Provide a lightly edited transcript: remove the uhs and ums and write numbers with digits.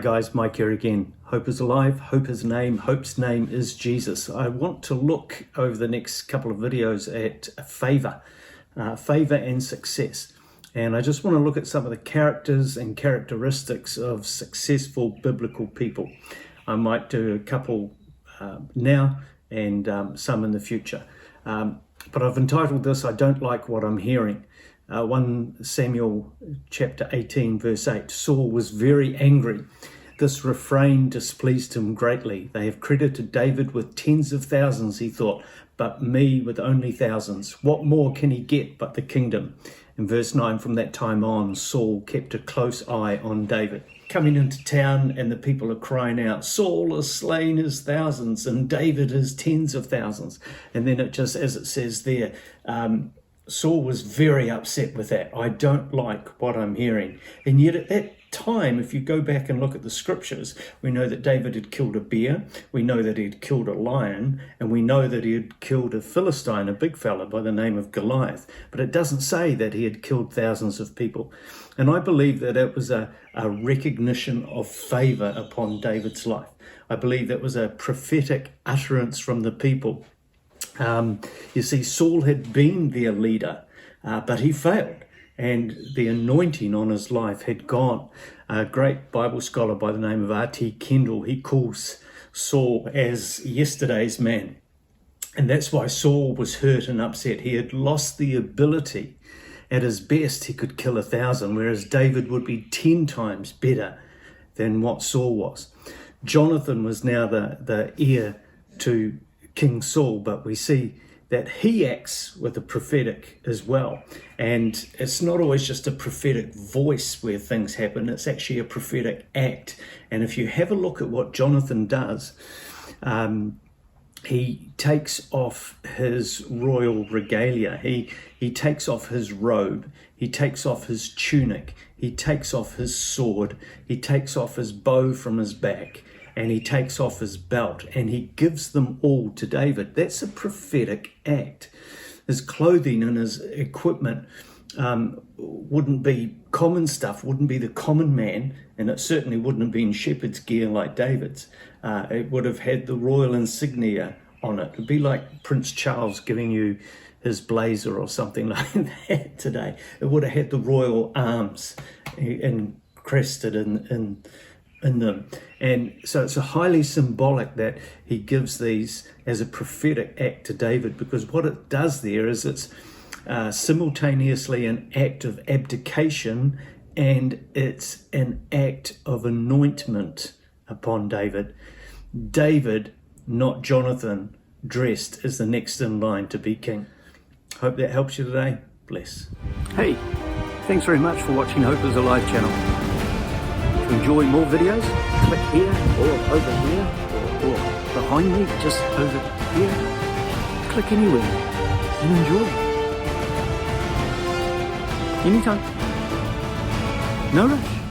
guys, Mike here again. Hope is alive, Hope's name is Jesus. I want to look over the next couple of videos at favor and success. And I just want to look at some of the characters and characteristics of successful biblical people. I might do a couple now and some in the future. But I've entitled this, I Don't Like What I'm Hearing. 1 Samuel chapter 18 verse 8, Saul was very angry. This refrain displeased him greatly. They have credited David with tens of thousands, he thought, but me with only thousands. What more can he get but the kingdom? In verse 9, from that time on, Saul kept a close eye on David. Coming into town and the people are crying out, Saul has slain his thousands and David his tens of thousands. And then it just, as it says there, Saul was very upset with that. I don't like what I'm hearing. And yet at that time, if you go back and look at the scriptures, we know that David had killed a bear, we know that he had killed a lion, and we know that he had killed a Philistine, a big fella by the name of Goliath. But it doesn't say that he had killed thousands of people. And I believe that it was a recognition of favor upon David's life. I believe that was a prophetic utterance from the people. You see, Saul had been their leader, but he failed, and the anointing on his life had gone. A great Bible scholar by the name of R.T. Kendall, he calls Saul as yesterday's man. And that's why Saul was hurt and upset. He had lost the ability. At his best, he could kill 1,000, whereas David would be 10 times better than what Saul was. Jonathan was now the heir to King Saul, but we see that he acts with the prophetic as well. And it's not always just a prophetic voice where things happen, it's actually a prophetic act. And if you have a look at what Jonathan does, he takes off his royal regalia, he takes off his robe, he takes off his tunic, he takes off his sword, he takes off his bow from his back, and he takes off his belt and he gives them all to David. That's a prophetic act. His clothing and his equipment wouldn't be common stuff, wouldn't be the common man, and it certainly wouldn't have been shepherd's gear like David's. It would have had the royal insignia on it. It'd be like Prince Charles giving you his blazer or something like that today. It would have had the royal arms encrusted in them. And so it's a highly symbolic that he gives these as a prophetic act to David, because what it does there is it's simultaneously an act of abdication and it's an act of anointment upon David. David, not Jonathan, dressed as the next in line to be king. Hope that helps you today. Bless. Hey, thanks very much for watching Hope is Alive channel. To enjoy more videos, click here or over here or behind me, just over here. Click anywhere and enjoy. Anytime. No rush.